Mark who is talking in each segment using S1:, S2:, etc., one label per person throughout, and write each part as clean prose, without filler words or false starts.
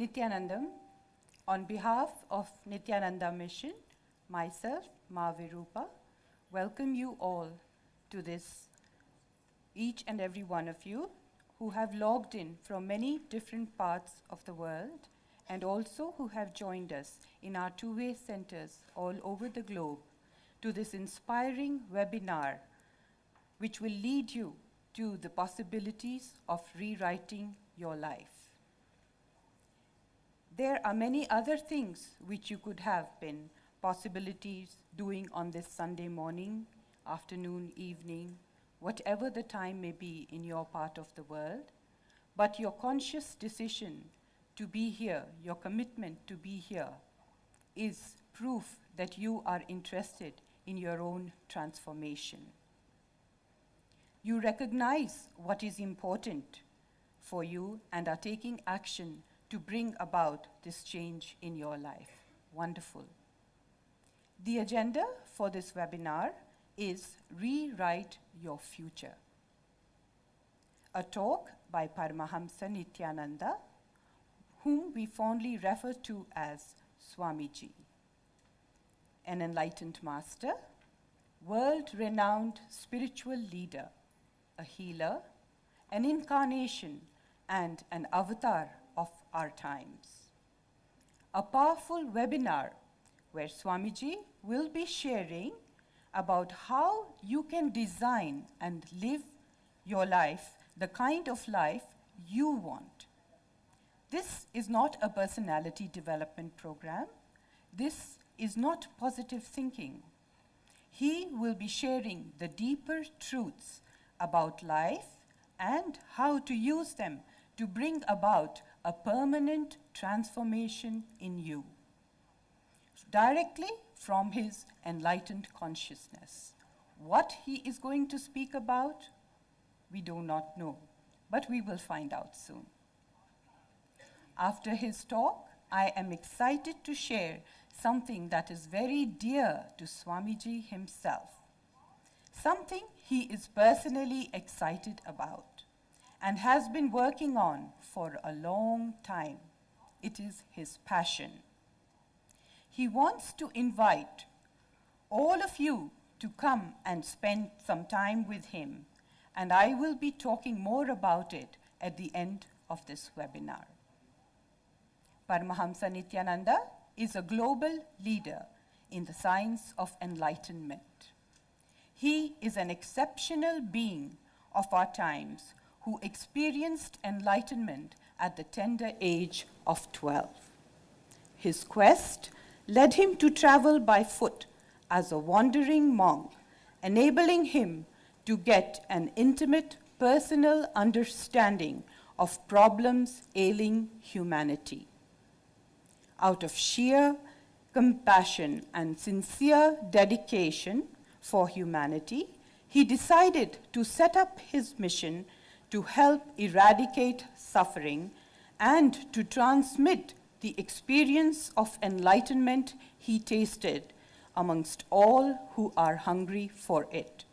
S1: Nithyanandam, on behalf of Nithyananda Mission, myself, Mavirupa, welcome you all to this, each and every one of you who have logged in from many different parts of the world and also who have joined us in our two-way centers all over the globe to this inspiring webinar, which will lead you to the possibilities of rewriting your life. There are many other things which you could have been possibilities doing on this Sunday morning, afternoon, evening, whatever the time may be in your part of the world, but your conscious decision to be here, your commitment to be here, is proof that you are interested in your own transformation. You recognize what is important for you and are taking action to bring about this change in your life. Wonderful. The agenda for this webinar is Rewrite Your Future, a talk by Paramahamsa Nithyananda, whom we fondly refer to as Swamiji, an enlightened master, world-renowned spiritual leader, a healer, an incarnation, and an avatar of our times. A powerful webinar where Swamiji will be sharing about how you can design and live your life, the kind of life you want. This is not a personality development program. This is not positive thinking. He will be sharing the deeper truths about life and how to use them to bring about a permanent transformation in you, directly from his enlightened consciousness. What he is going to speak about, we do not know, but we will find out soon. After his talk, I am excited to share something that is very dear to Swamiji himself, something he is personally excited about and has been working on for a long time. It is his passion. He wants to invite all of you to come and spend some time with him, and I will be talking more about it at the end of this webinar. Paramahamsa Nithyananda is a global leader in the science of enlightenment. He is an exceptional being of our times who experienced enlightenment at the tender age of 12. His quest led him to travel by foot as a wandering monk, enabling him to get an intimate personal understanding of problems ailing humanity. Out of sheer compassion and sincere dedication for humanity, he decided to set up his mission to help eradicate suffering and to transmit the experience of enlightenment he tasted amongst all who are hungry for it.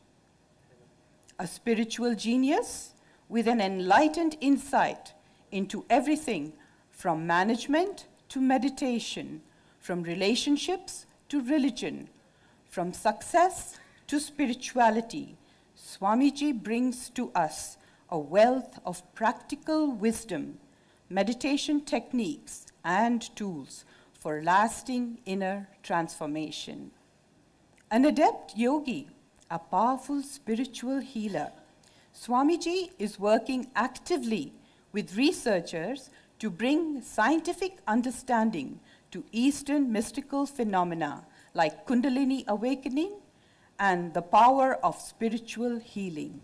S1: A spiritual genius with an enlightened insight into everything from management to meditation, from relationships to religion, from success to spirituality, Swamiji brings to us a wealth of practical wisdom, meditation techniques, and tools for lasting inner transformation. An adept yogi, a powerful spiritual healer, Swamiji is working actively with researchers to bring scientific understanding to Eastern mystical phenomena like Kundalini awakening and the power of spiritual healing.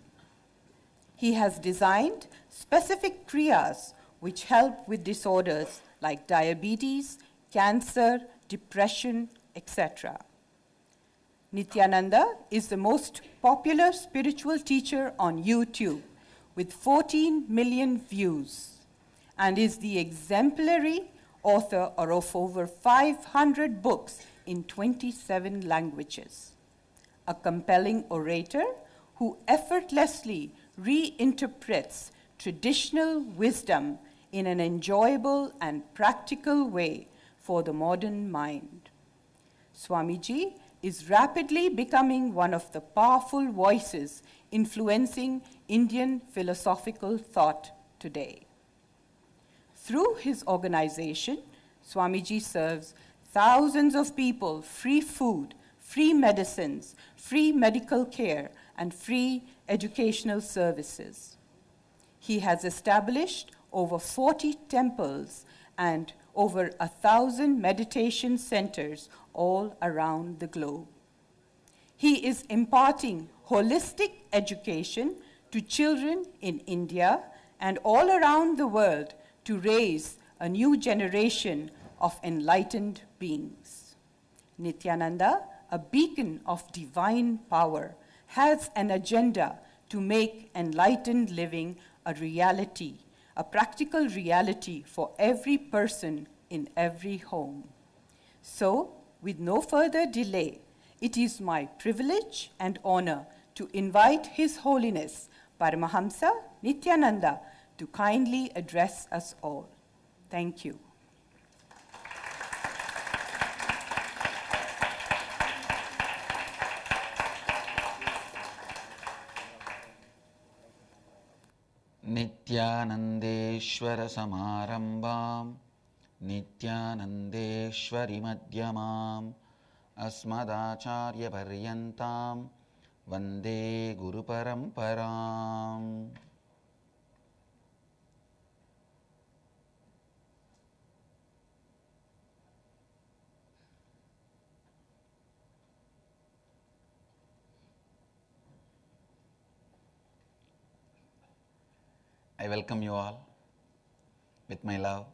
S1: He has designed specific kriyas which help with disorders like diabetes, cancer, depression, etc. Nithyananda is the most popular spiritual teacher on YouTube with 14 million views and is the exemplary author of over 500 books in 27 languages. A compelling orator who effortlessly reinterprets traditional wisdom in an enjoyable and practical way for the modern mind. Swamiji is rapidly becoming one of the powerful voices influencing Indian philosophical thought today. Through his organization, Swamiji serves thousands of people free food, free medicines, free medical care, and free educational services. He has established over 40 temples and over 1,000 meditation centers all around the globe. He is imparting holistic education to children in India and all around the world to raise a new generation of enlightened beings. Nithyananda, a beacon of divine power, has an agenda to make enlightened living a reality, a practical reality for every person in every home. So, with no further delay, it is my privilege and honor to invite His Holiness Paramahamsa Nithyananda to kindly address us all. Thank you.
S2: Nithyanandeshwara samarambam Nithyanandeshwari madhyamam Asmadacharya paryantam Vande Guru Paramparam. I welcome you all with my love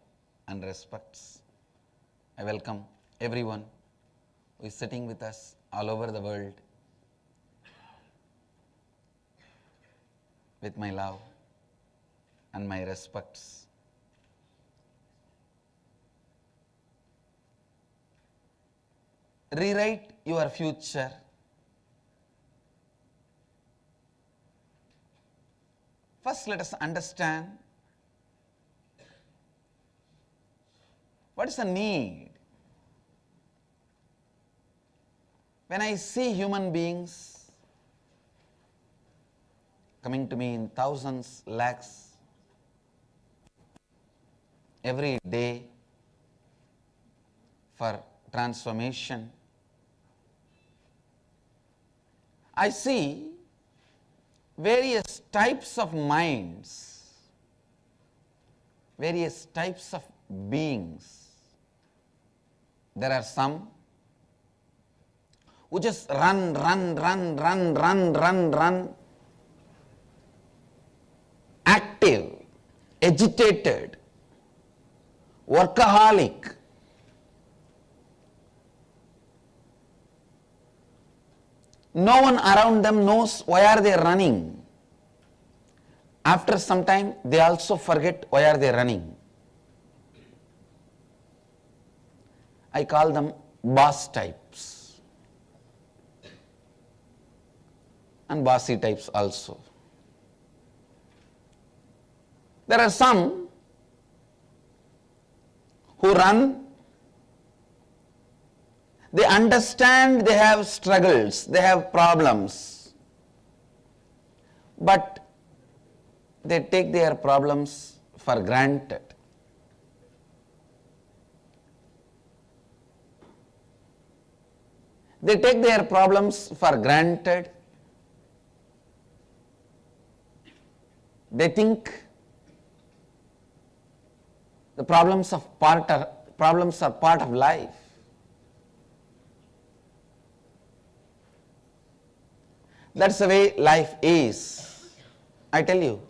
S2: and respects. I welcome everyone who is sitting with us all over the world with my love and my respects. Rewrite your future. First, let us understand what is the need. When I see human beings coming to me in thousands, lakhs every day for transformation, I see various types of minds, various types of beings. There are some who just run, active, agitated, workaholic. No one around them knows why are they running. After some time, they also forget why are they running. I call them boss types and bossy types also. There are some who run. They understand they have struggles, they have problems, but they take their problems for granted. They take their problems for granted. They think the problems are part of life. That's the way life is. I tell you,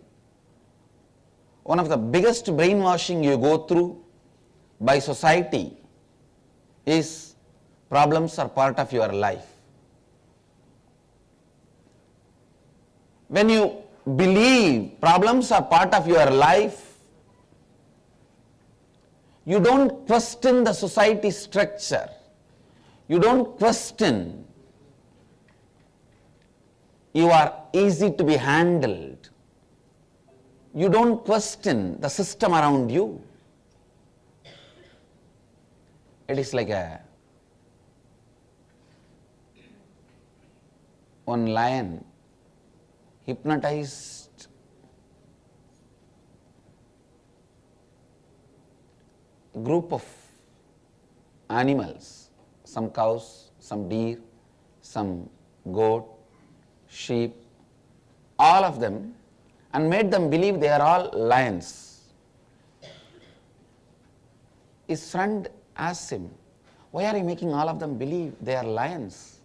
S2: one of the biggest brainwashing you go through by society is problems are part of your life. When you believe problems are part of your life, you don't question the society structure. You don't question. You are easy to be handled. you don't question the system around you. It is like one lion hypnotized a group of animals, some cows, some deer, some goat, sheep, all of them, and made them believe they are all lions. His friend asked him, why are you making all of them believe they are lions?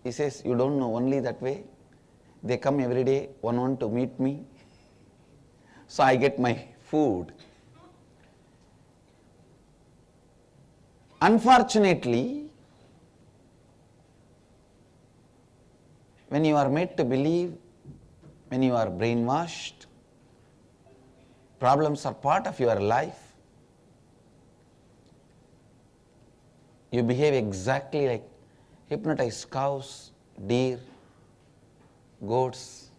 S2: He says, you don't know, only that way. They come every day, one to meet me, so I get my food. Unfortunately, when you are made to believe, when you are brainwashed, problems are part of your life, you behave exactly like hypnotized cows, deer, goats.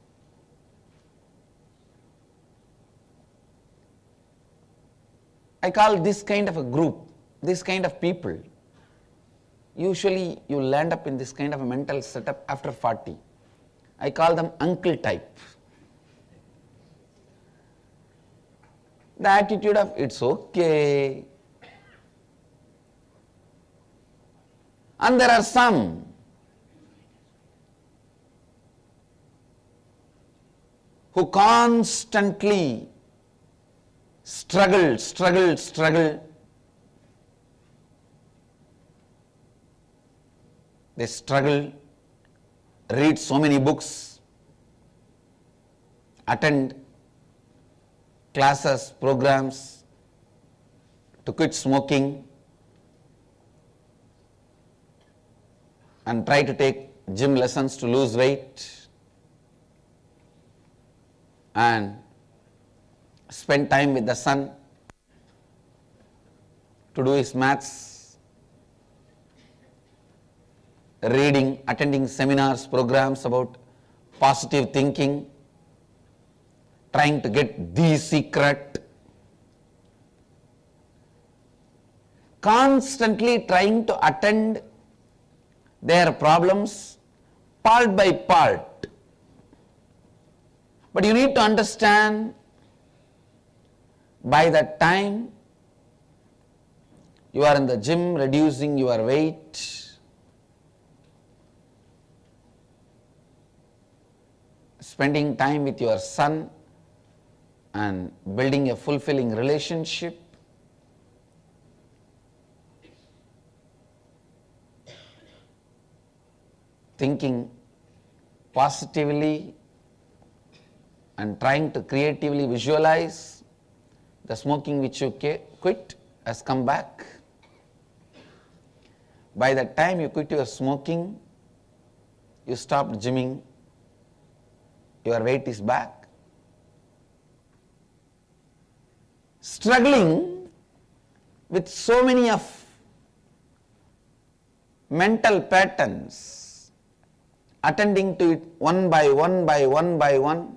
S2: I call this kind of a group, this kind of people, usually you land up in this kind of a mental setup after 40. I call them uncle type. The attitude of it's okay. And there are some who constantly struggle. They struggle, read so many books, attend classes, programs to quit smoking, and try to take gym lessons to lose weight, and spend time with the son to do his maths, reading, attending seminars, programs about positive thinking, trying to get the secret, constantly trying to attend their problems part by part. But you need to understand, by that time you are in the gym reducing your weight, spending time with your son and building a fulfilling relationship, thinking positively and trying to creatively visualize the smoking which you quit has come back. By the time you quit your smoking, you stopped gymming, your weight is back. Struggling with so many of mental patterns, attending to it one by one,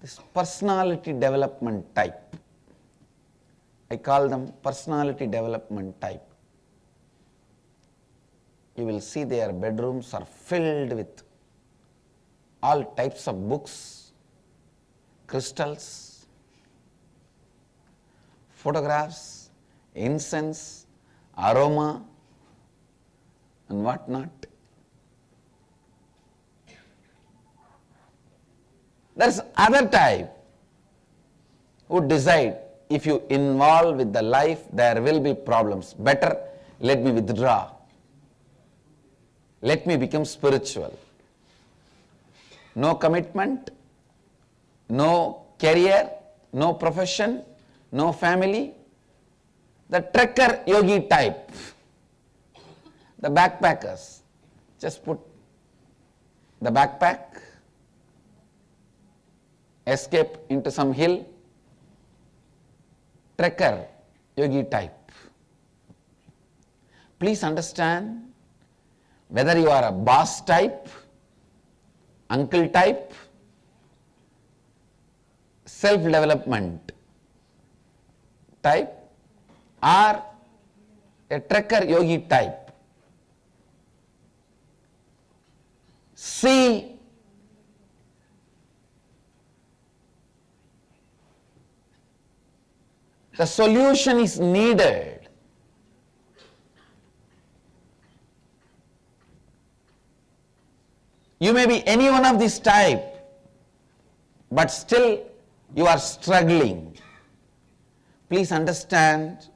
S2: this personality development type. I call them personality development type. You will see their bedrooms are filled with all types of books, crystals, photographs, incense, aroma, and what not. There's other type who decide, if you involve with the life, there will be problems. Better let me withdraw. Let me become spiritual. No commitment, no career, no profession, no family. The trekker yogi type, the backpackers, just put the backpack, escape into some hill, trekker yogi type. Please understand, whether you are a boss type, uncle type, self-development type or a trekker yogi type. C, the solution is needed. You may be any one of this type, but still you are struggling. Please understand,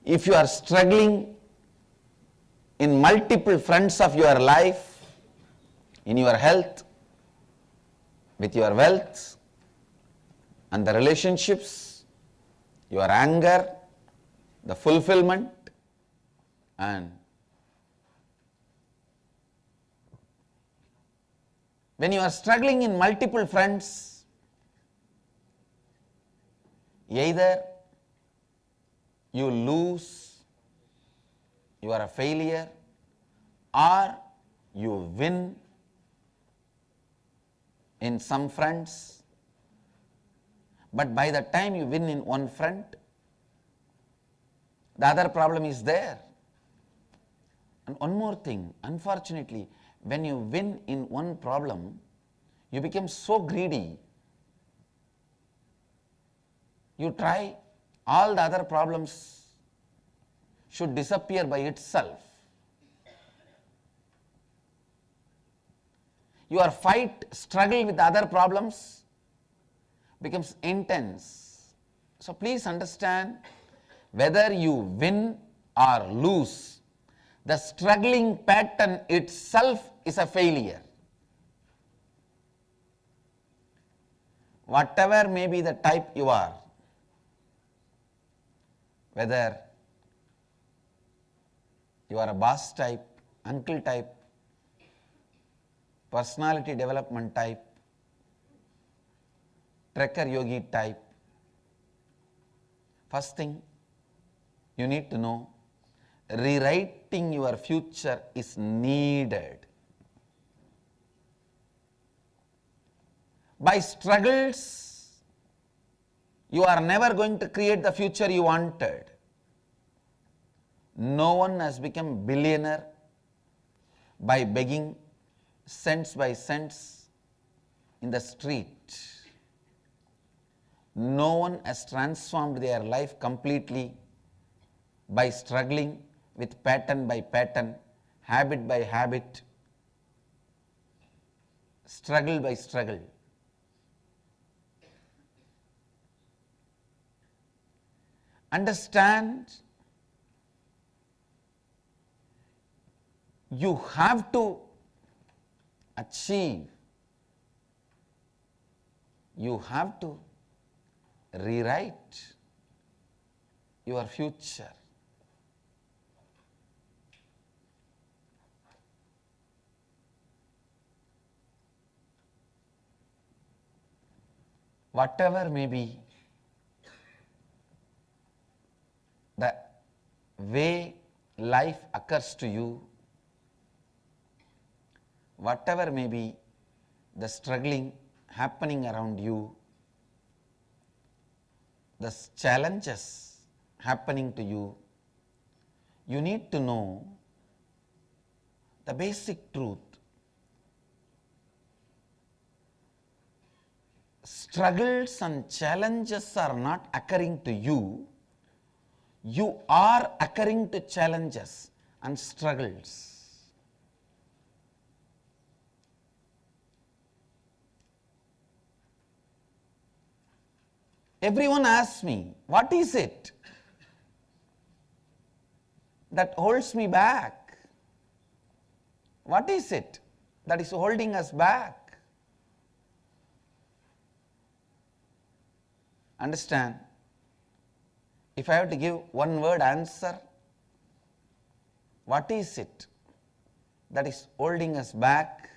S2: if you are struggling in multiple fronts of your life, in your health, with your wealth, and the relationships, your anger, the fulfillment, and when you are struggling in multiple fronts, either you lose, you are a failure, or you win in some fronts, but by the time you win in one front, the other problem is there. And one more thing, unfortunately, when you win in one problem, you become so greedy. You try all the other problems should disappear by itself. Your struggle with the other problems becomes intense. So please understand, whether you win or lose, the struggling pattern itself is a failure. Whatever may be the type you are, whether you are a boss type, uncle type, personality development type, trekker yogi type, first thing you need to know, rewriting your future is needed. By struggles, you are never going to create the future you wanted. No one has become billionaire by begging cents by cents in the street. No one has transformed their life completely by struggling with pattern by pattern, habit by habit, struggle by struggle. Understand, you have to achieve, you have to rewrite your future. Whatever may be the way life occurs to you, whatever may be the struggling happening around you, the challenges happening to you, you need to know the basic truth. Struggles and challenges are not occurring to you, you are occurring to challenges and struggles. Everyone asks me, what is it that holds me back? What is it that is holding us back? Understand, if I have to give one word answer, what is it that is holding us back?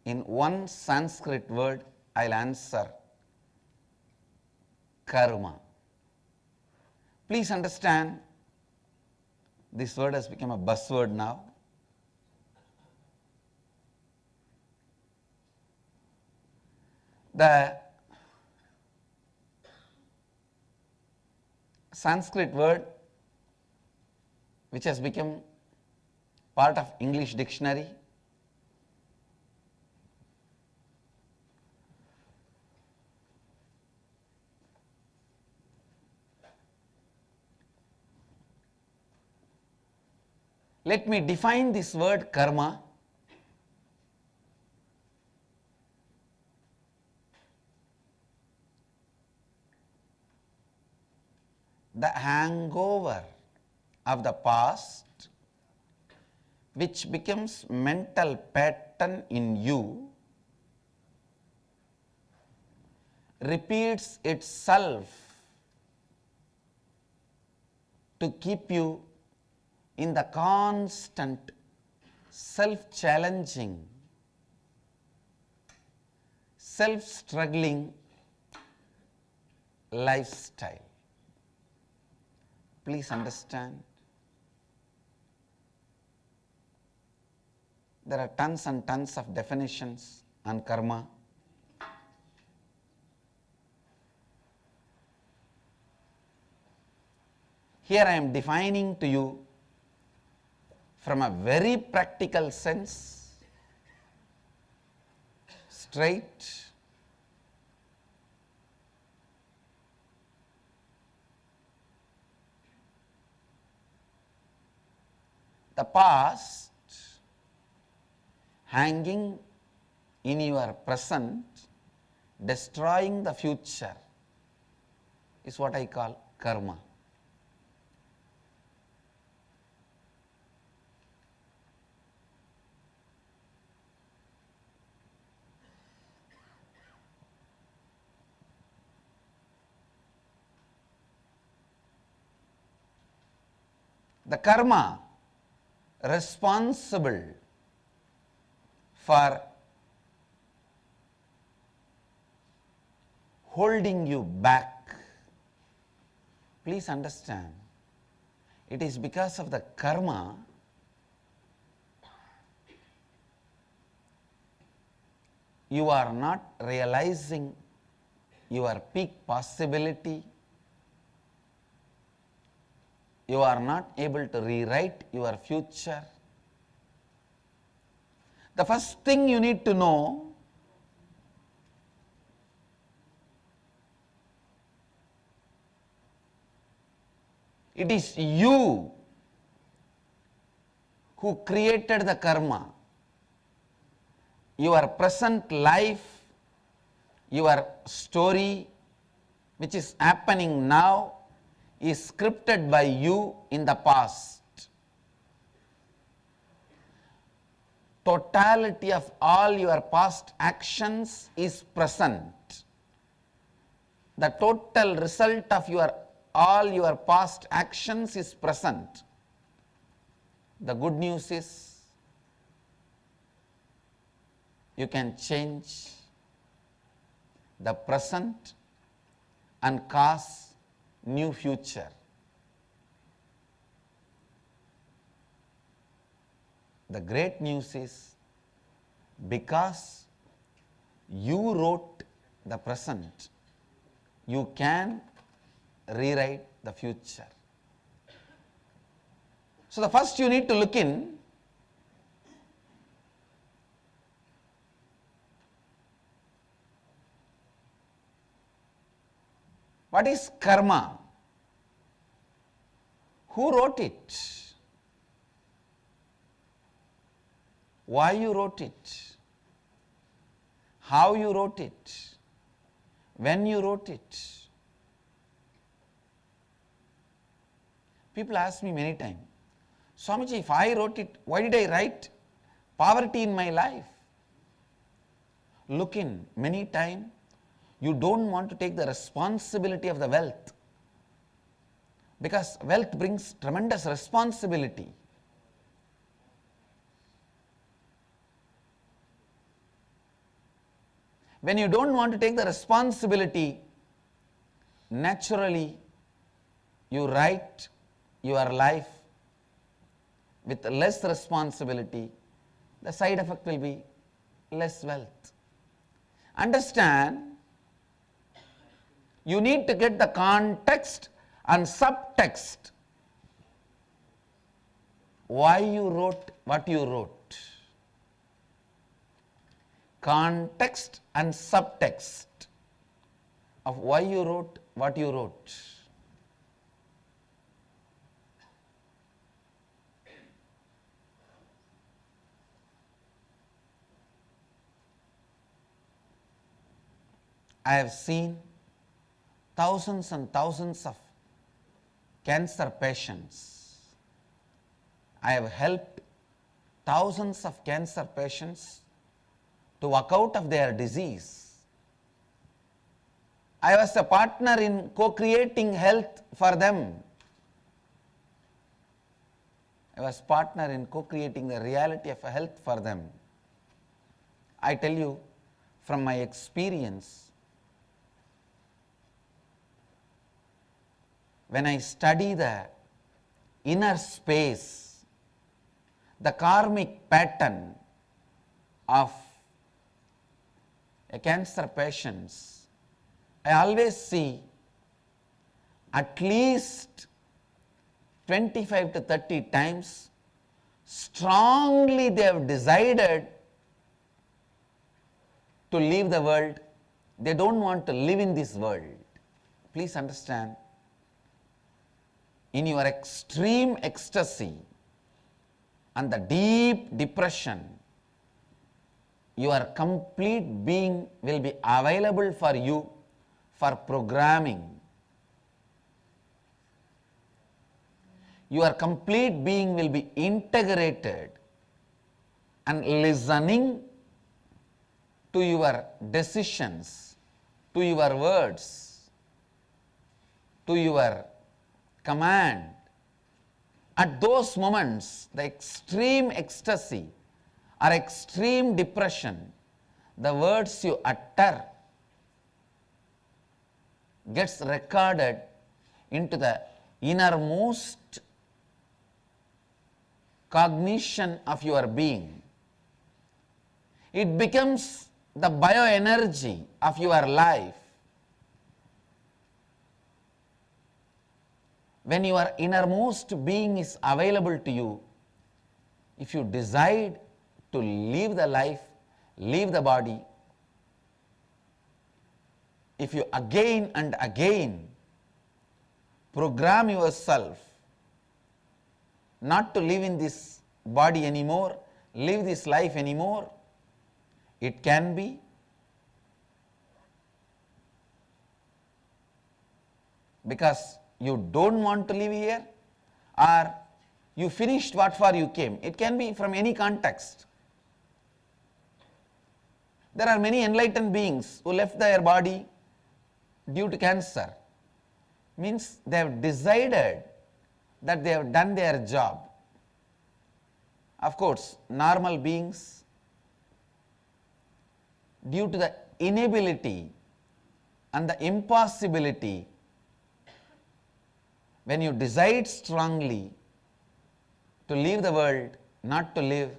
S2: In one Sanskrit word, I'll answer karma. Please understand, This word has become a buzzword now. The Sanskrit word which has become part of English dictionary Let me define this word karma. The hangover of the past which becomes mental pattern in you repeats itself to keep you in the constant self-challenging, self-struggling lifestyle. Please understand, there are tons and tons of definitions on karma. Here I am defining to you from a very practical sense, straight, the past hanging in your present, destroying the future is what I call karma. The karma responsible for holding you back, please understand, it is because of the karma you are not realizing your peak possibility. You are not able to rewrite your future. The first thing you need to know, it is you who created the karma. Your present life, your story, which is happening now, is scripted by you in the past. Totality of all your past actions is present. The total result of all your past actions is present. The good news is you can change the present and cause new future. The great news is because you wrote the present, you can rewrite the future. So the first you need to look in, what is karma? Who wrote it? Why you wrote it? How you wrote it? When you wrote it? People ask me many times, Swamiji, if I wrote it, why did I write poverty in my life? Look in, many times you don't want to take the responsibility of the wealth, because wealth brings tremendous responsibility. When you don't want to take the responsibility, naturally you write your life with less responsibility, the side effect will be less wealth. Understand, you need to get the context and subtext why you wrote what you wrote. Context and subtext of why you wrote what you wrote. I have seen thousands and thousands of cancer patients. I have helped thousands of cancer patients to walk out of their disease. I was a partner in co-creating health for them. I was partner in co-creating the reality of health for them. I tell you from my experience, when I study the inner space, the karmic pattern of a cancer patient, I always see at least 25 to 30 times strongly they have decided to leave the world. They don't want to live in this world. Please understand, in your extreme ecstasy and the deep depression, your complete being will be available for you for programming. Your complete being will be integrated and listening to your decisions, to your words, to your command. At those moments, the extreme ecstasy or extreme depression, the words you utter gets recorded into the innermost cognition of your being. It becomes the bioenergy of your life. When your innermost being is available to you, if you decide to leave the life, leave the body, if you again and again program yourself not to live in this body anymore, live this life anymore, it can be because you don't want to live here, or you finished what for you came. It can be from any context. There are many enlightened beings who left their body due to cancer. Means they have decided that they have done their job. Of course, normal beings, due to the inability and the impossibility, when you decide strongly to leave the world, not to live,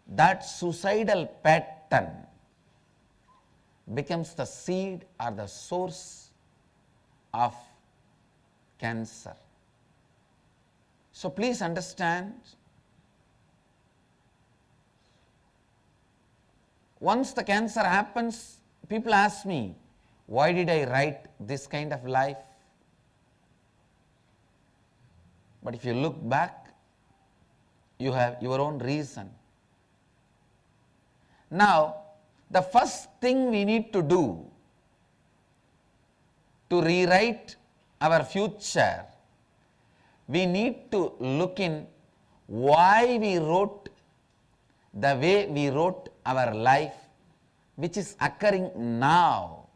S2: that suicidal pattern becomes the seed or the source of cancer. So please understand, once the cancer happens, people ask me, why did I write this kind of life? But if you look back, you have your own reason. Now, the first thing we need to do to rewrite our future, we need to look in why we wrote the way we wrote our life, which is occurring now.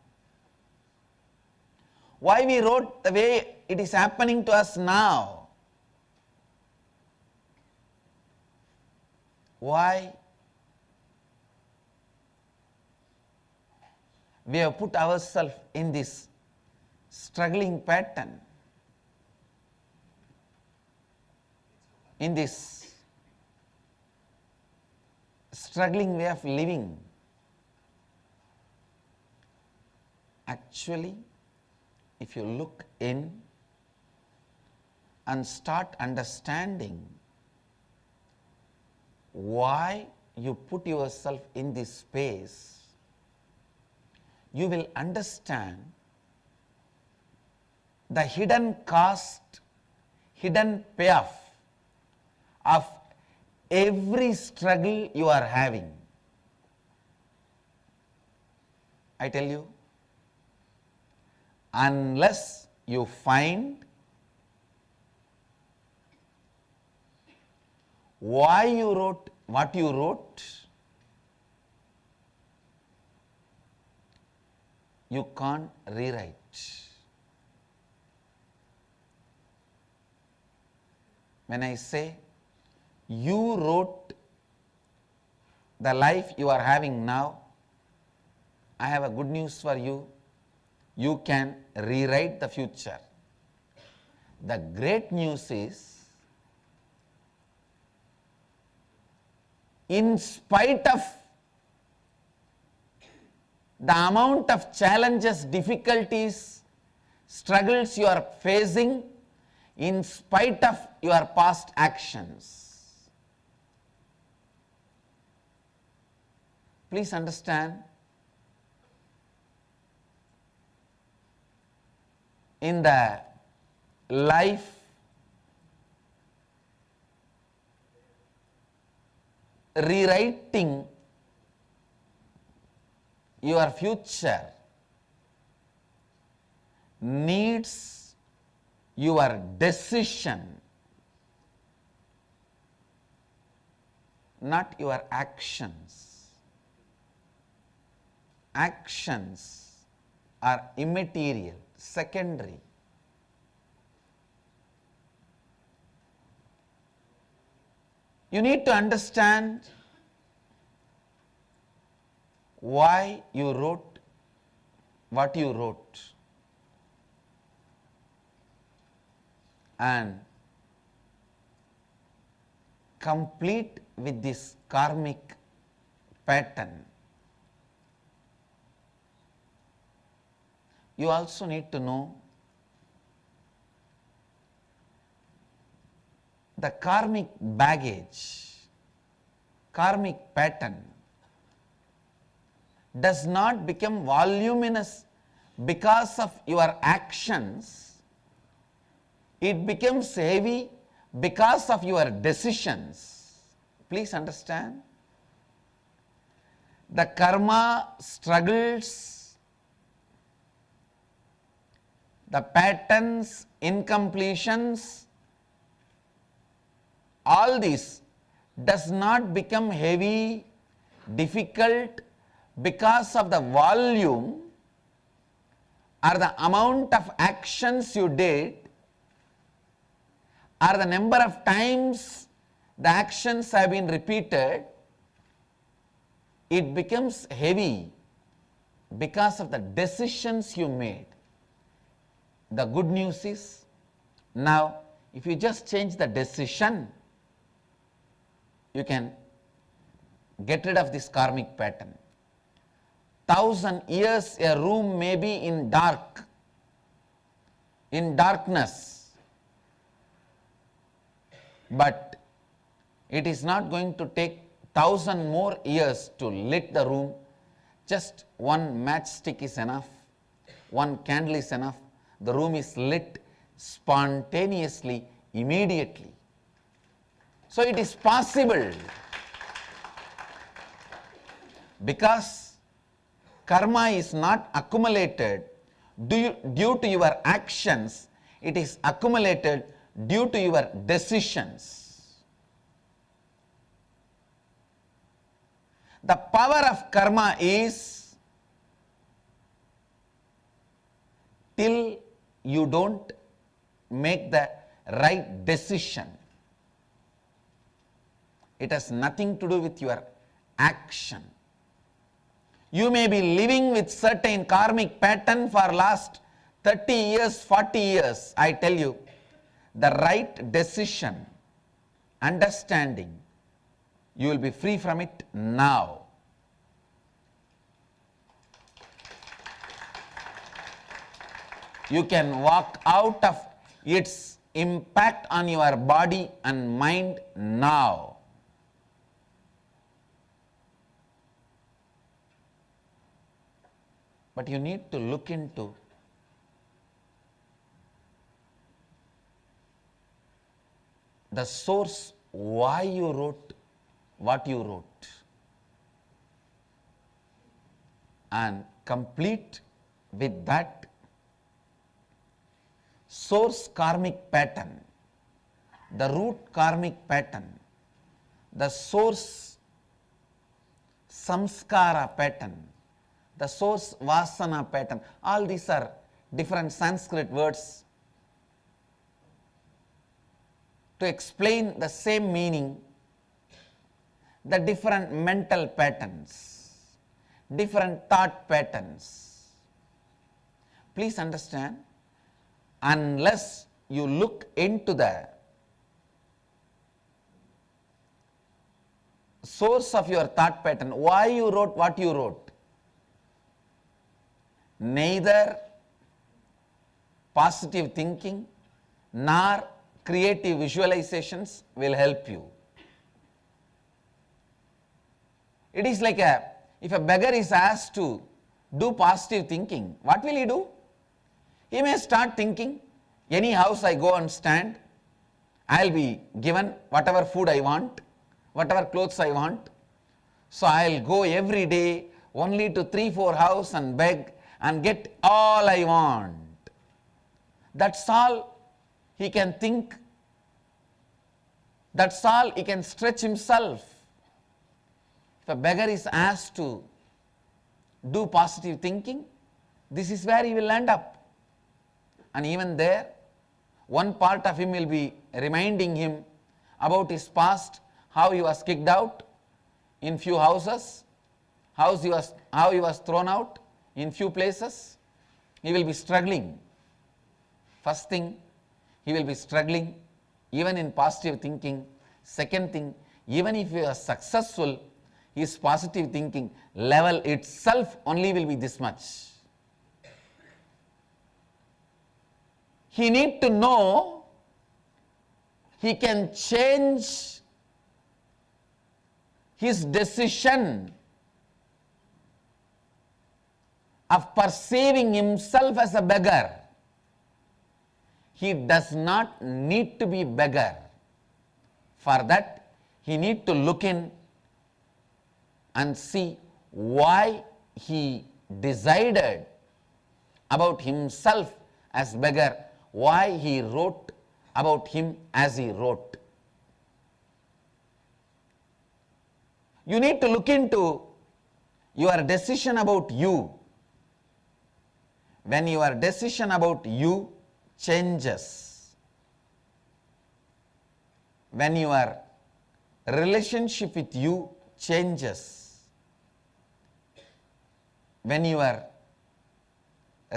S2: Why we wrote the way it is happening to us now. Why we have put ourselves in this struggling pattern. in this struggling way of living. Actually, if you look in and start understanding why you put yourself in this space, you will understand the hidden cost, hidden payoff of every struggle you are having. I tell you, unless you find why you wrote what you wrote, you can't rewrite. When I say you wrote the life you are having now, I have a good news for you. You can rewrite the future. The great news is, in spite of the amount of challenges, difficulties, struggles you are facing, in spite of your past actions, please understand, in the life rewriting your future needs your decision, not your actions. Actions are immaterial, secondary. You need to understand why you wrote what you wrote, and complete with this karmic pattern. You also need to know the karmic baggage, karmic pattern does not become voluminous because of your actions. It becomes heavy because of your decisions. Please understand. The karma struggles, the patterns, incompletions, all this does not become heavy, difficult because of the volume or the amount of actions you did or the number of times the actions have been repeated. It becomes heavy because of the decisions you made. The good news is, now if you just change the decision, you can get rid of this karmic pattern. 1,000 years a room may be in darkness, but it is not going to take 1,000 more years to lit the room. Just one matchstick is enough, one candle is enough. The room is lit spontaneously, immediately. So it is possible because karma is not accumulated due to your actions, it is accumulated due to your decisions. The power of karma is, till you don't make the right decision, it has nothing to do with your action. You may be living with certain karmic pattern for last 30 years, 40 years. I tell you, the right decision understanding, you will be free from it now. You can walk out of its impact on your body and mind now. But you need to look into the source why you wrote what you wrote and complete with that source karmic pattern, the root karmic pattern, the source samskara pattern, the source vasana pattern. All these are different Sanskrit words to explain the same meaning, the different mental patterns, different thought patterns. Please understand, unless you look into the source of your thought pattern, why you wrote what you wrote, neither positive thinking nor creative visualizations will help you. It is like if a beggar is asked to do positive thinking, what will he do? He may start thinking, any house I go and stand, I will be given whatever food I want, whatever clothes I want. So I will go every day only to 3-4 houses and beg and get all I want. That's all he can think. That's all he can stretch himself. If a beggar is asked to do positive thinking, this is where he will end up. And even there, one part of him will be reminding him about his past, how he was kicked out in few houses, how he was thrown out in few places. He will be struggling. First thing, he will be struggling even in positive thinking. Second thing, even if he was successful, his positive thinking level itself only will be this much. He need to know he can change his decision of perceiving himself as a beggar. He does not need to be beggar. For that, he need to look in and see why he decided about himself as beggar, why he wrote about him as he wrote. You need to look into your decision about you. When your decision about you changes, when your relationship with you changes, when your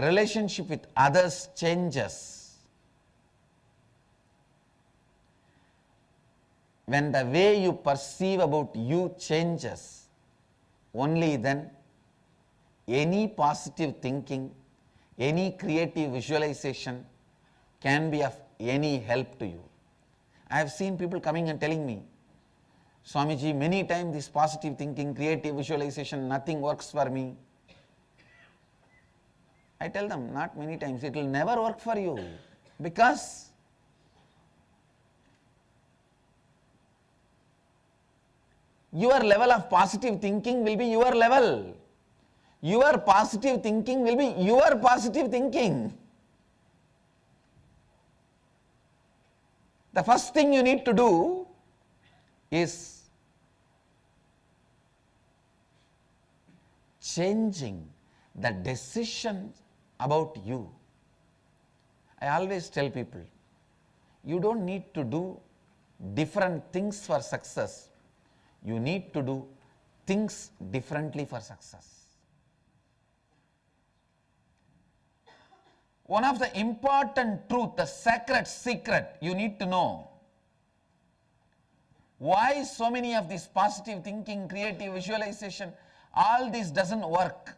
S2: relationship with others changes, when the way you perceive about you changes, only then any positive thinking, any creative visualization can be of any help to you. I have seen people coming and telling me, Swamiji, many times this positive thinking, creative visualization, nothing works for me. I tell them, not many times, it will never work for you, because your level of positive thinking will be your level. Your positive thinking will be your positive thinking. The first thing you need to do is changing the decision about you. I always tell people, you don't need to do different things for success. You need to do things differently for success. One of the important truth, the sacred secret you need to know, Why so many of this positive thinking, creative visualization, all this doesn't work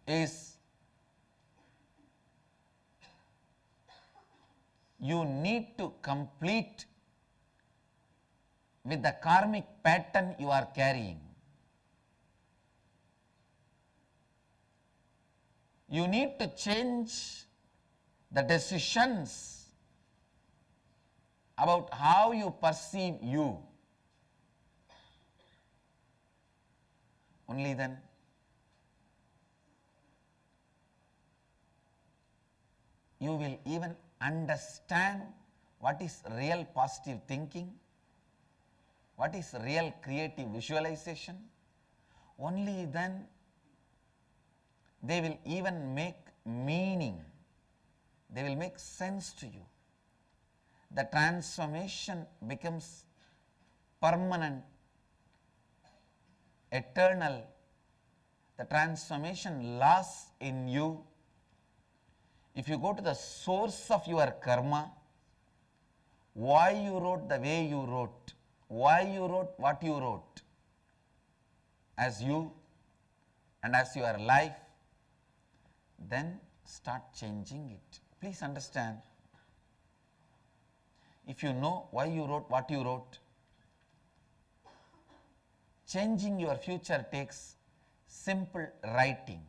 S2: is you need to complete with the karmic pattern you are carrying. You need to change the decisions about how you perceive you. Only then you will even understand what is real positive thinking, what is real creative visualization. Only then they will even make meaning, they will make sense to you. The transformation becomes permanent, eternal. The transformation lasts in you. If you go to the source of your karma, why you wrote the way you wrote, why you wrote what you wrote, as you and as your life, then start changing it. Please understand, if you know why you wrote what you wrote, changing your future takes simple writing.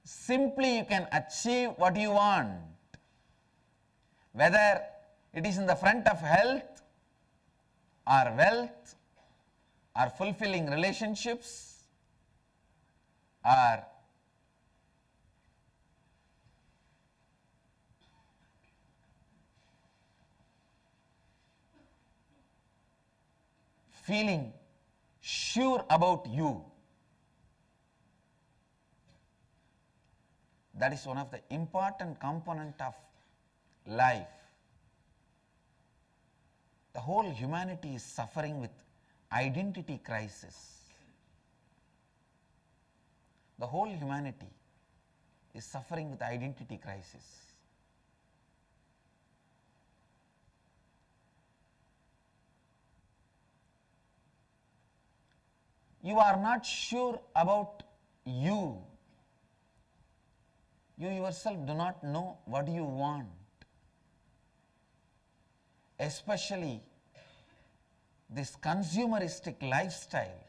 S2: Simply you can achieve what you want, whether it is in the front of health or wealth or fulfilling relationships or feeling sure about you. That is one of the important component of life. The whole humanity is suffering with identity crisis. The whole humanity is suffering with identity crisis. You are not sure about you. You yourself do not know what you want. Especially this consumeristic lifestyle.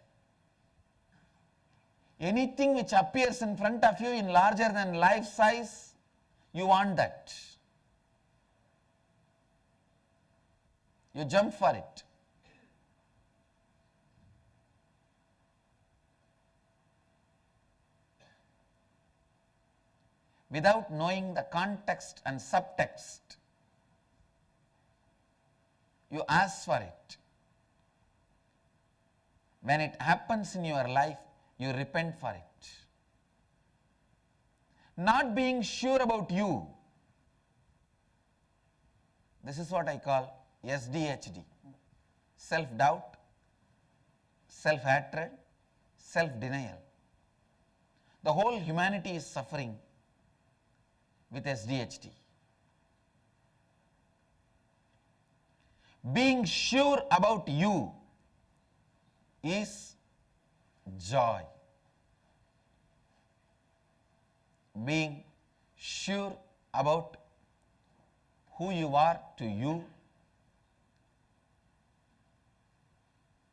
S2: Anything which appears in front of you in larger than life size, you want that. You jump for it. Without knowing the context and subtext, you ask for it. When it happens in your life, you repent for it. Not being sure about you. This is what I call SDHD. Self-doubt, self-hatred, self-denial. The whole humanity is suffering with SDHD. Being sure about you is joy. Being sure about who you are to you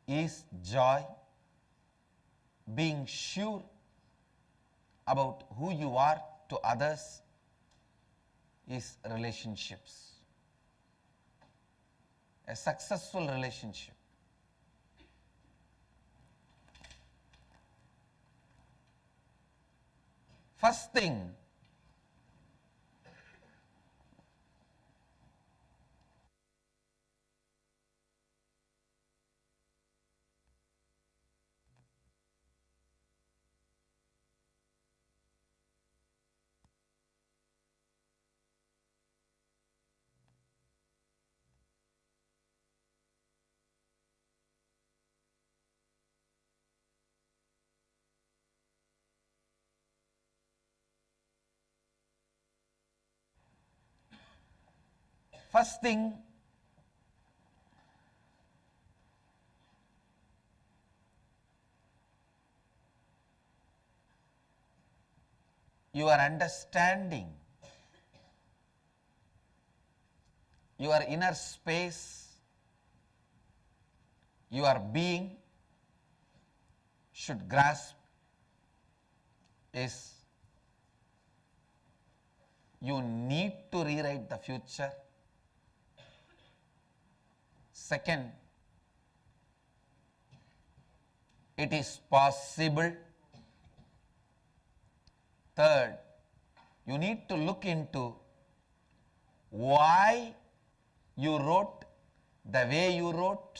S2: is joy. Being sure about who you are to others is relationships. A successful relationship. First thing, First thing, your understanding, your inner space, your being should grasp is you need to rewrite the future. Second, it is possible. Third, you need to look into why you wrote the way you wrote.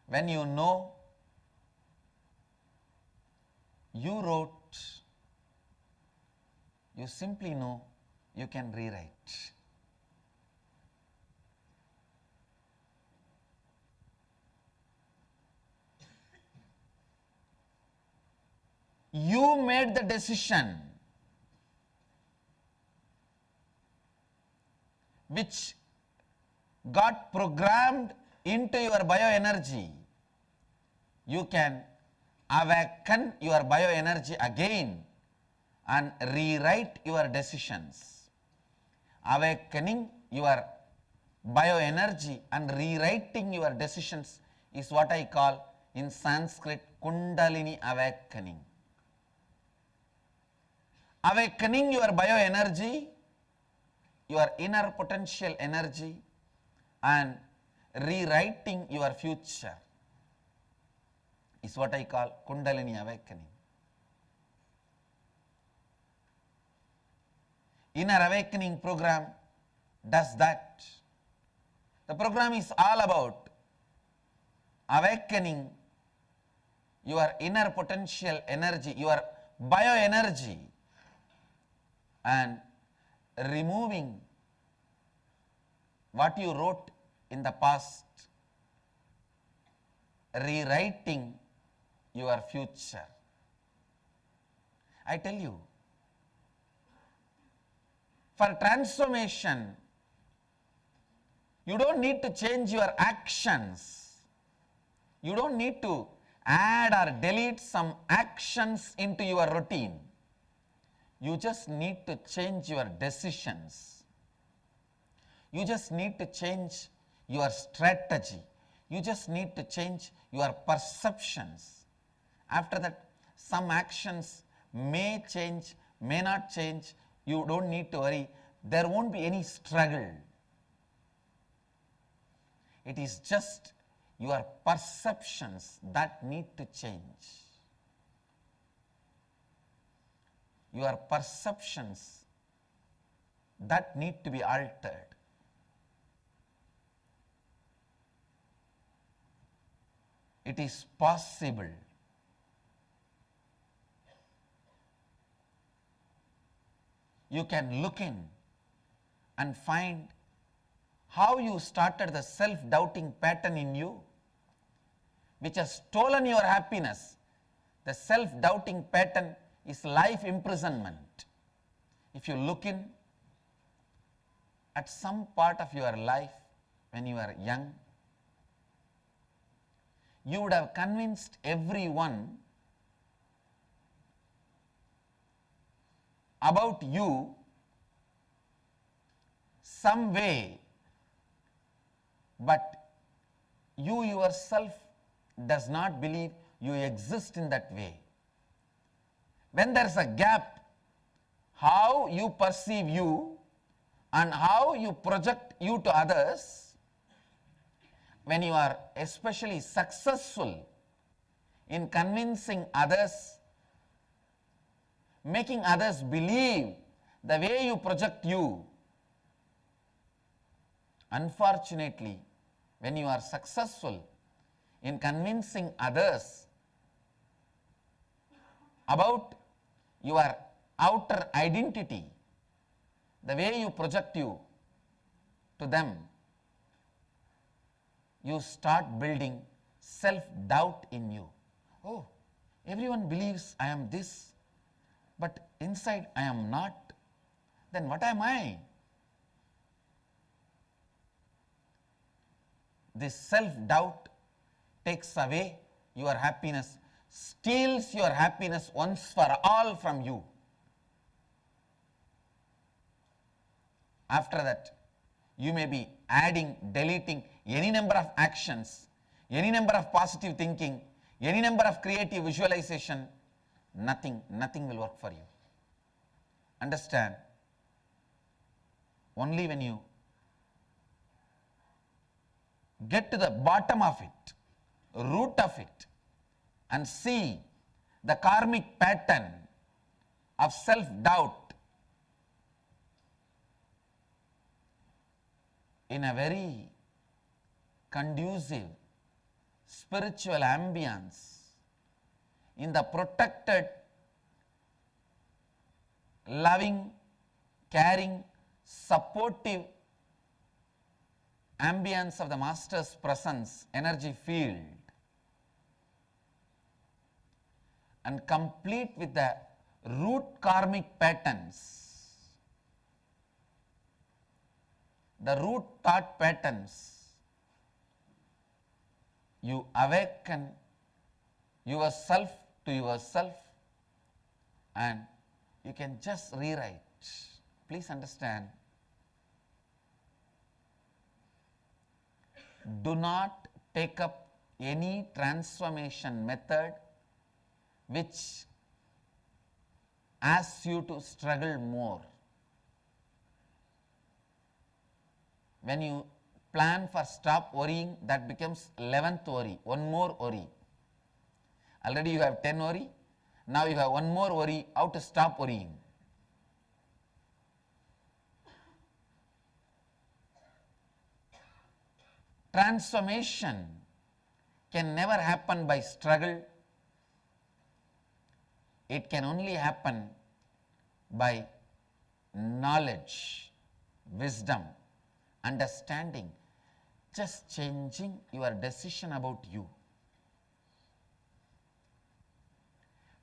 S2: When you know you wrote, you simply know you can rewrite. You made the decision which got programmed into your bioenergy. You can awaken your bioenergy again and rewrite your decisions. Awakening your bioenergy and rewriting your decisions is what I call in Sanskrit Kundalini awakening. Awakening your bioenergy, your inner potential energy, and rewriting your future is what I call Kundalini awakening. Inner awakening program does that. The program is all about awakening your inner potential energy, your bioenergy, and removing what you wrote in the past, rewriting your future. I tell you, for transformation, you don't need to change your actions. You don't need to add or delete some actions into your routine. You just need to change your decisions. You just need to change your strategy. You just need to change your perceptions. After that, some actions may change, may not change. You don't need to worry. There won't be any struggle. It is just your perceptions that need to change. Your perceptions that need to be altered. It is possible. You can look in and find how you started the self-doubting pattern in you, which has stolen your happiness. The self-doubting pattern is life imprisonment. If you look in at some part of your life when you are young, you would have convinced everyone about you some way, but you yourself does not believe you exist in that way. When there is a gap, how you perceive you and how you project you to others, when you are especially successful in convincing others, making others believe the way you project you, unfortunately, when you are successful in convincing others about your outer identity, the way you project you to them, you start building self-doubt in you. Oh, everyone believes I am this, but inside I am not, then what am I? This self-doubt takes away your happiness, steals your happiness once for all from you. After that, you may be adding, deleting any number of actions, any number of positive thinking, any number of creative visualization, nothing will work for you. Understand, only when you get to the bottom of it, root of it, and see the karmic pattern of self-doubt in a very conducive spiritual ambience, in the protected, loving, caring, supportive ambience of the Master's presence, energy field, and complete with the root karmic patterns, the root thought patterns, you awaken yourself to yourself and you can just rewrite. Please understand, do not take up any transformation method which asks you to struggle more. When you plan for stop worrying, that becomes 11th worry, one more worry. Already you have 10 worry, now you have one more worry, how to stop worrying. Transformation can never happen by struggle. It can only happen by knowledge, wisdom, understanding, just changing your decision about you.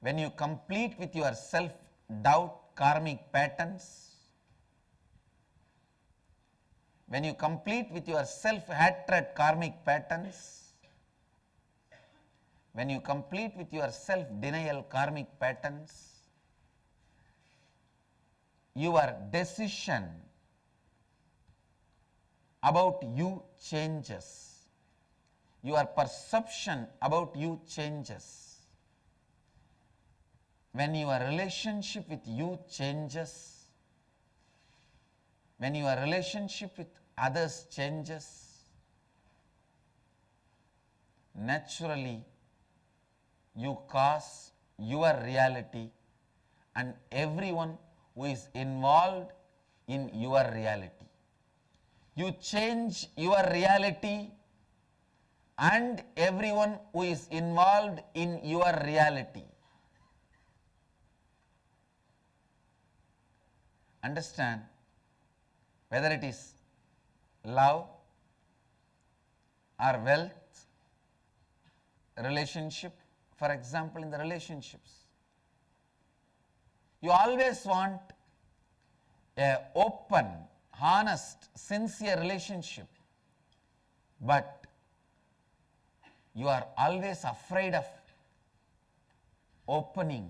S2: When you complete with your self-doubt karmic patterns, when you complete with your self-hatred karmic patterns, when you complete with your self-denial karmic patterns, your decision about you changes, your perception about you changes. When your relationship with you changes, when your relationship with others changes, naturally you cause your reality and everyone who is involved in your reality. You change your reality and everyone who is involved in your reality. Understand, whether it is love or wealth, relationship, for example, in the relationships, you always want a open, honest, sincere relationship, but you are always afraid of opening.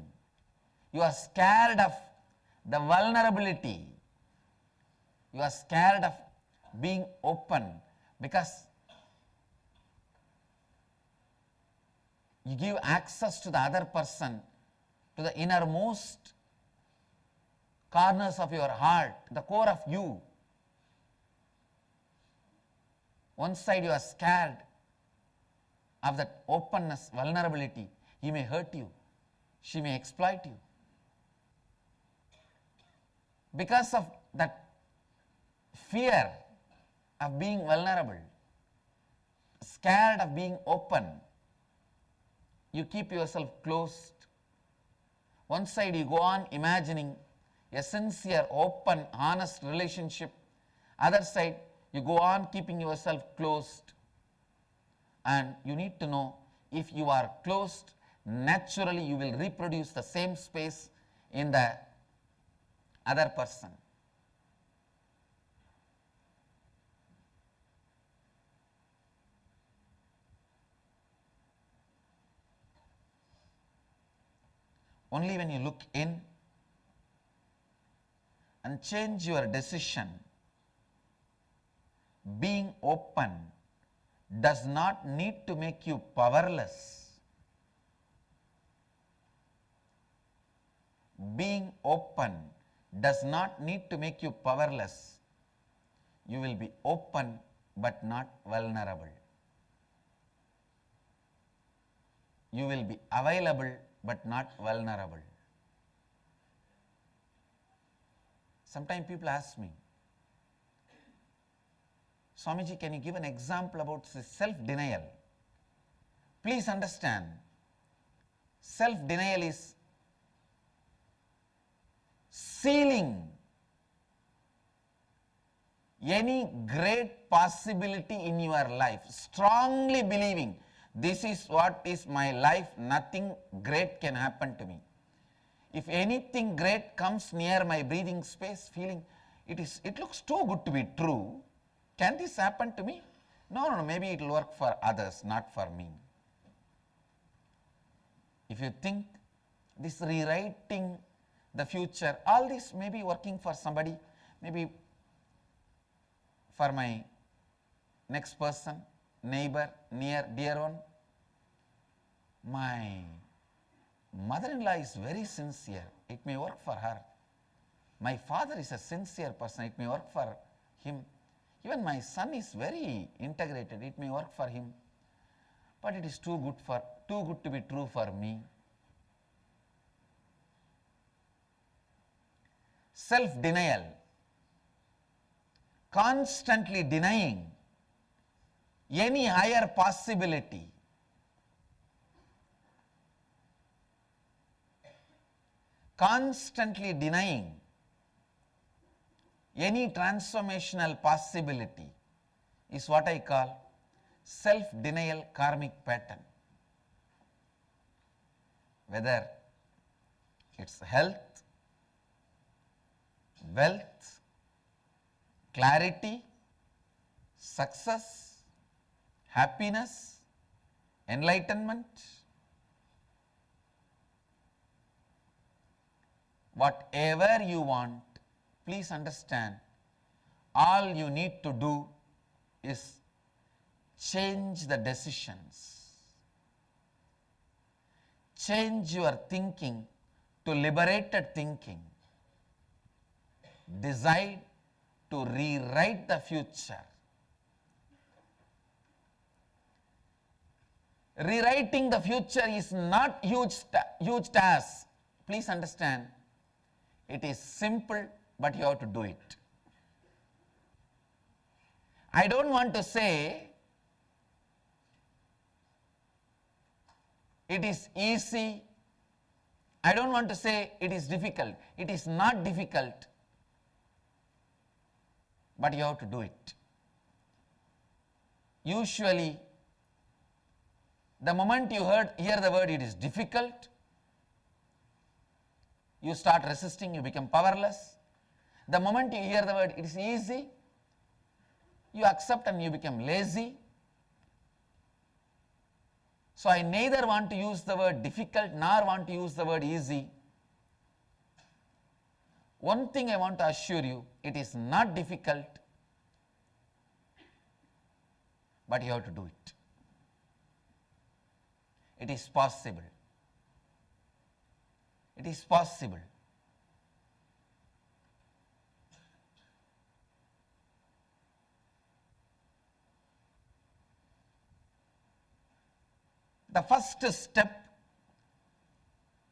S2: You are scared of the vulnerability. You are scared of being open because you give access to the other person, to the innermost corners of your heart, the core of you. One side you are scared of that openness, vulnerability. He may hurt you, she may exploit you. Because of that fear of being vulnerable, scared of being open, you keep yourself closed. One side you go on imagining a sincere, open, honest relationship. Other side you go on keeping yourself closed. And you need to know, if you are closed, naturally you will reproduce the same space in the other person. Only when you look in and change your decision, being open does not need to make you powerless. Being open does not need to make you powerless. You will be open but not vulnerable. You will be available but not vulnerable. Sometimes people ask me, Swamiji, can you give an example about self-denial? Please understand, self-denial is sealing any great possibility in your life, strongly believing this is what is my life, nothing great can happen to me. If anything great comes near my breathing space, feeling it looks too good to be true, can this happen to me? No, maybe it will work for others, not for me. If you think this rewriting the future, all this may be working for somebody, maybe for my next person, neighbor, near, dear one. My mother-in-law is very sincere, it may work for her. My father is a sincere person, it may work for him. Even my son is very integrated, it may work for him. But it is too good to be true for me. Self-denial, constantly denying any higher possibility, constantly denying any transformational possibility is what I call self-denial karmic pattern. Whether it's health, wealth, clarity, success, happiness, enlightenment, whatever you want, please understand, all you need to do is change the decisions. Change your thinking to liberated thinking. Decide to rewrite the future. Rewriting the future is not huge task. Please understand, it is simple, but you have to do it. I don't want to say it is easy. I don't want to say it is difficult. It is not difficult, but you have to do it. Usually, the moment you hear the word it is difficult, you start resisting, you become powerless. The moment you hear the word it is easy, you accept and you become lazy. So I neither want to use the word difficult nor want to use the word easy. One thing I want to assure you, it is not difficult, but you have to do it. It is possible. It is possible. The first step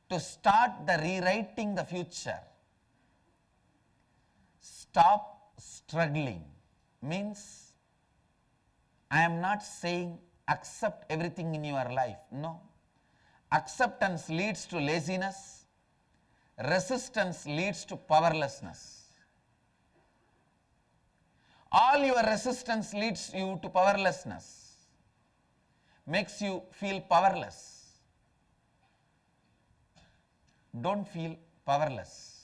S2: to start the rewriting the future, stop struggling, means I am not saying accept everything in your life. No. Acceptance leads to laziness. Resistance leads to powerlessness. All your resistance leads you to powerlessness, makes you feel powerless. don't feel powerless.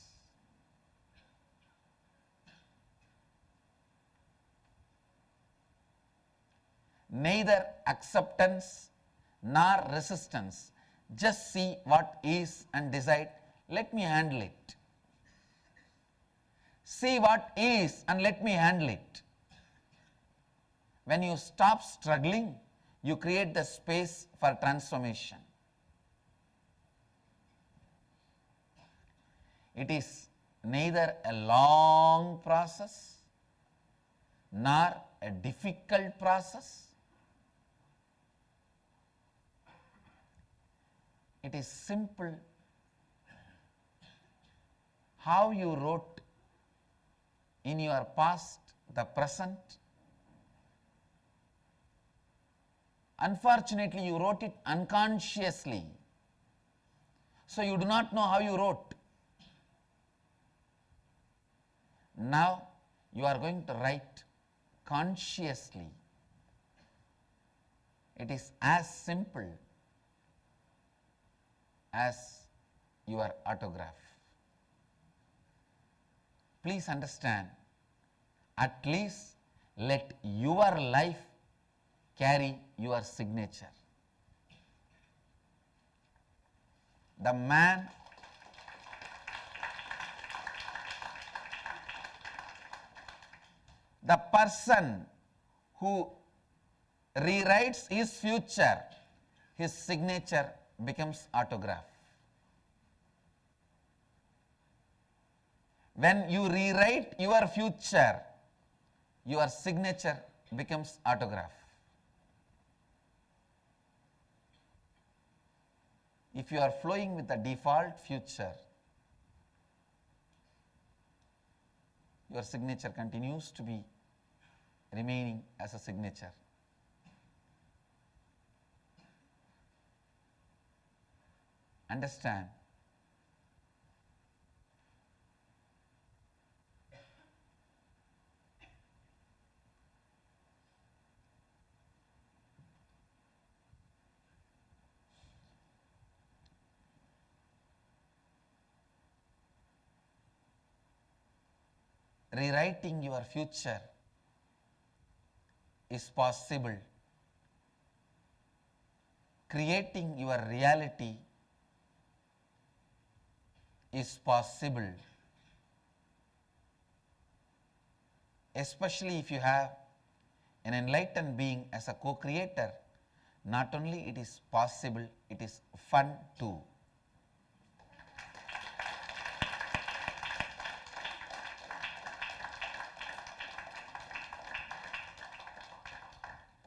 S2: Neither acceptance nor resistance. Just see what is and decide, let me handle it. See what is and let me handle it. When you stop struggling, you create the space for transformation. It is neither a long process nor a difficult process. It is simple. How you wrote in your past, the present. Unfortunately, you wrote it unconsciously. So you do not know how you wrote. Now you are going to write consciously. It is as simple as your autograph. Please understand, at least let your life carry your signature. The man the person who rewrites his future, his signature becomes autograph. When you rewrite your future, your signature becomes autograph. If you are flowing with the default future, your signature continues to be remaining as a signature. Understand, rewriting your future is possible. Creating your reality is possible, especially if you have an enlightened being as a co-creator. Not only it is possible, it is fun too.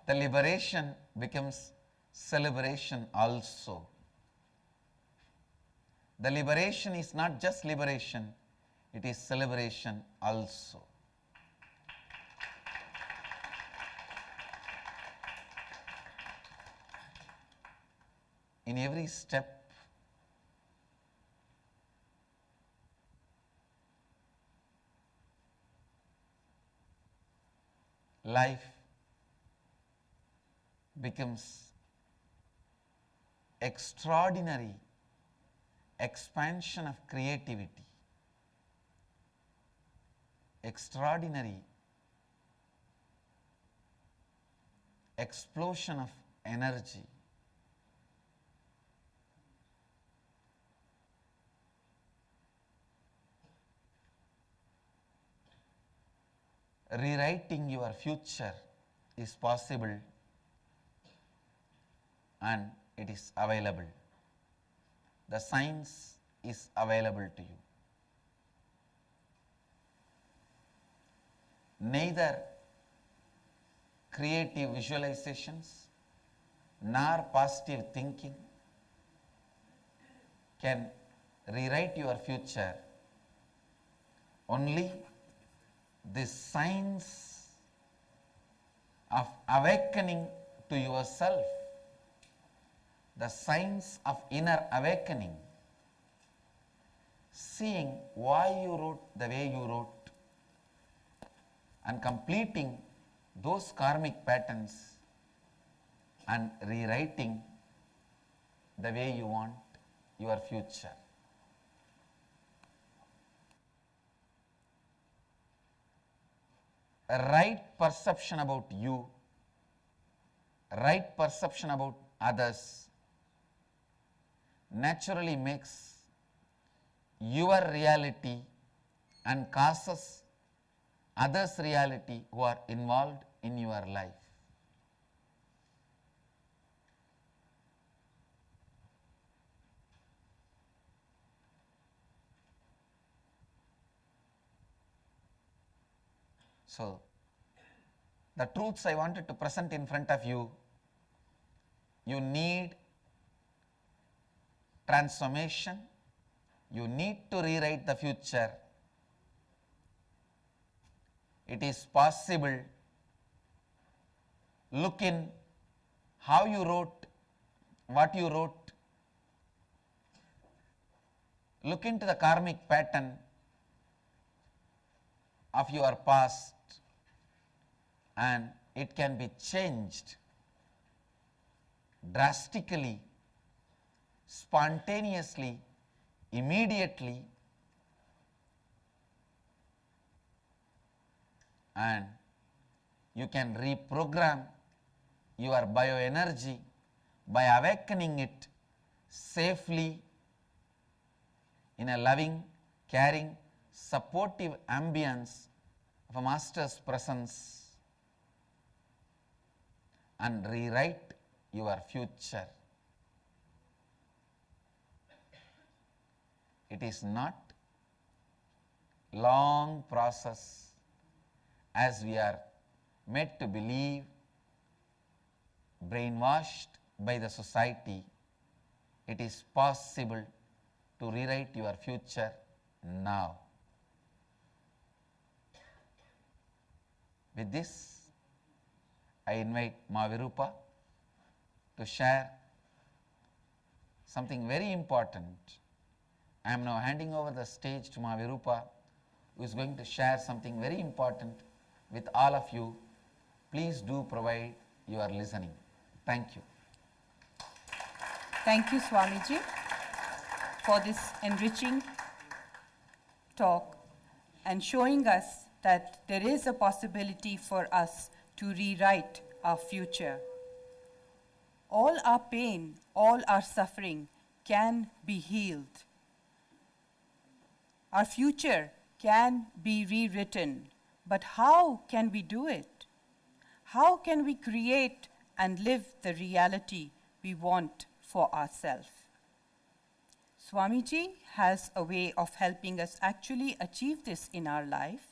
S2: The liberation becomes celebration also. The liberation is not just liberation, it is celebration also. In every step, life becomes extraordinary expansion of creativity, extraordinary explosion of energy. Rewriting your future is possible and it is available. The science is available to you. Neither creative visualizations nor positive thinking can rewrite your future. Only this science of awakening to yourself, the science of inner awakening, seeing why you wrote the way you wrote and completing those karmic patterns and rewriting the way you want your future. a right perception about you, right perception about others, naturally makes your reality and causes others' reality who are involved in your life. So, the truths I wanted to present in front of you, you need transformation, you need to rewrite the future. It is possible. Look in how you wrote, what you wrote. Look into the karmic pattern of your past, and it can be changed drastically, spontaneously, immediately, and you can reprogram your bioenergy by awakening it safely in a loving, caring, supportive ambience of a master's presence, and rewrite your future. It is not long process as we are made to believe, brainwashed by the society. It is possible to rewrite your future now. With this, I invite Mavirupa to share something very important. I am now handing over the stage to Mavirupa, who is going to share something very important with all of you. Please do provide your listening. Thank you.
S1: Thank you, Swamiji, for this enriching talk and showing us that there is a possibility for us to rewrite our future. All our pain, all our suffering can be healed. Our future can be rewritten, but how can we do it? How can we create and live the reality we want for ourselves? Swamiji has a way of helping us actually achieve this in our life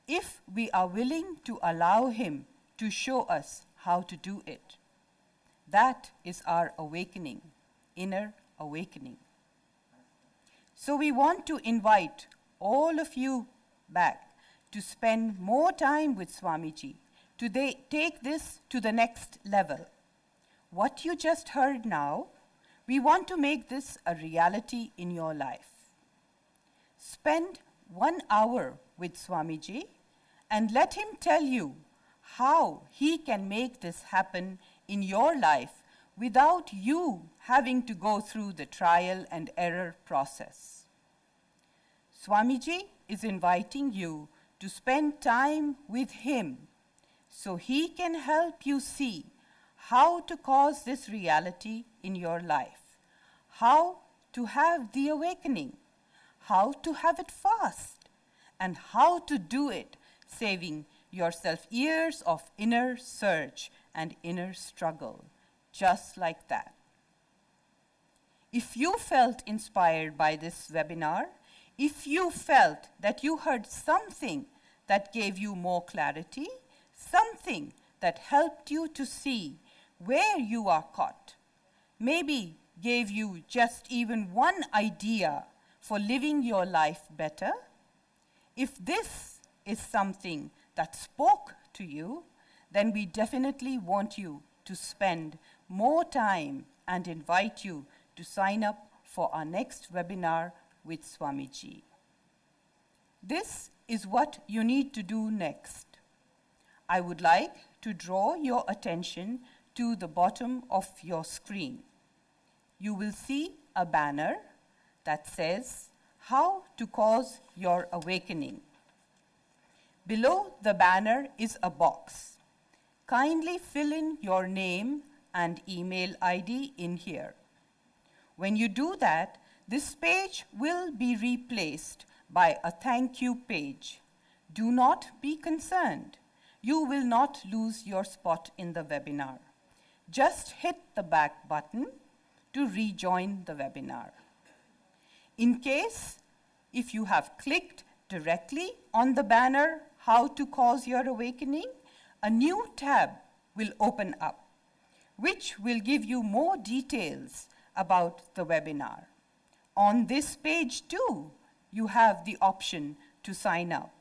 S1: if we are willing to allow him to show us how to do it. That is our awakening, inner awakening. So we want to invite all of you back to spend more time with Swamiji, to take this to the next level. What you just heard now, we want to make this a reality in your life. Spend 1 hour with Swamiji and let him tell you how he can make this happen in your life without you having to go through the trial and error process. Swamiji is inviting you to spend time with him so he can help you see how to cause this reality in your life, how to have the awakening, how to have it fast, and how to do it saving yourself years of inner search and inner struggle, just like that. If you felt inspired by this webinar, if you felt that you heard something that gave you more clarity, something that helped you to see where you are caught, maybe gave you just even one idea for living your life better, if this is something that spoke to you, then we definitely want you to spend more time and invite you to sign up for our next webinar with Swamiji. This is what you need to do next. I would like to draw your attention to the bottom of your screen. You will see a banner that says, "How to Cause Your Awakening." Below the banner is a box. Kindly fill in your name and email ID in here. When you do that, this page will be replaced by a thank you page. Do not be concerned. You will not lose your spot in the webinar. Just hit the back button to rejoin the webinar. In case, if you have clicked directly on the banner, How to Cause Your Awakening, a new tab will open up, which will give you more details about the webinar. On this page too, you have the option to sign up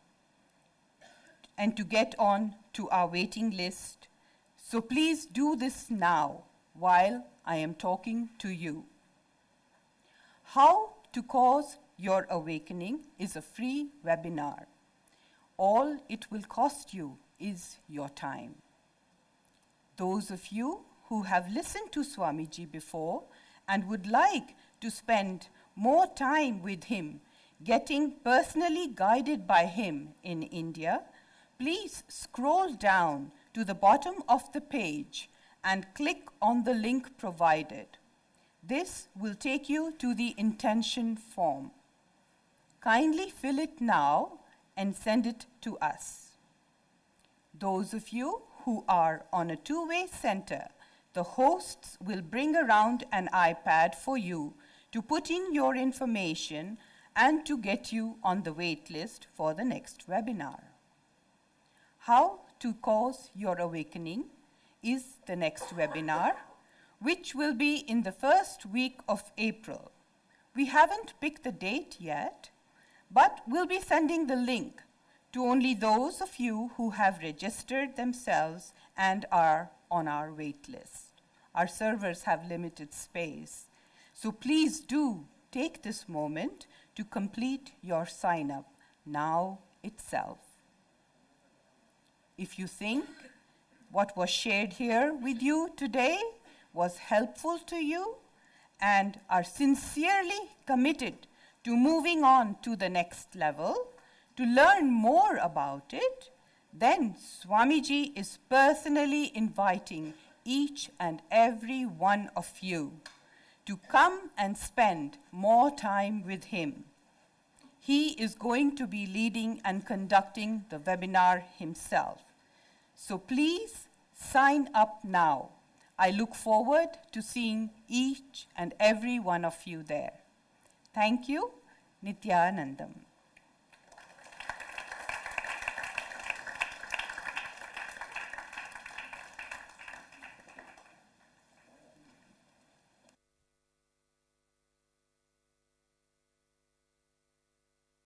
S1: and to get on to our waiting list. So please do this now while I am talking to you. How to Cause Your Awakening is a free webinar. All it will cost you is your time. Those of you who have listened to Swamiji before and would like to spend more time with him, getting personally guided by him in India, please scroll down to the bottom of the page and click on the link provided. This will take you to the intention form. Kindly fill it now and send it to us. Those of you who are on a two-way center, the hosts will bring around an iPad for you to put in your information and to get you on the wait list for the next webinar. How to Cause Your Awakening is the next webinar, which will be in the first week of April. We haven't picked the date yet, but we'll be sending the link to only those of you who have registered themselves and are on our wait list. Our servers have limited space, so please do take this moment to complete your sign-up now itself. If you think what was shared here with you today was helpful to you and are sincerely committed to moving on to the next level, to learn more about it, then Swamiji is personally inviting each and every one of you to come and spend more time with him. He is going to be leading and conducting the webinar himself. So please sign up now. I look forward to seeing each and every one of you there. Thank you, Nithyanandam.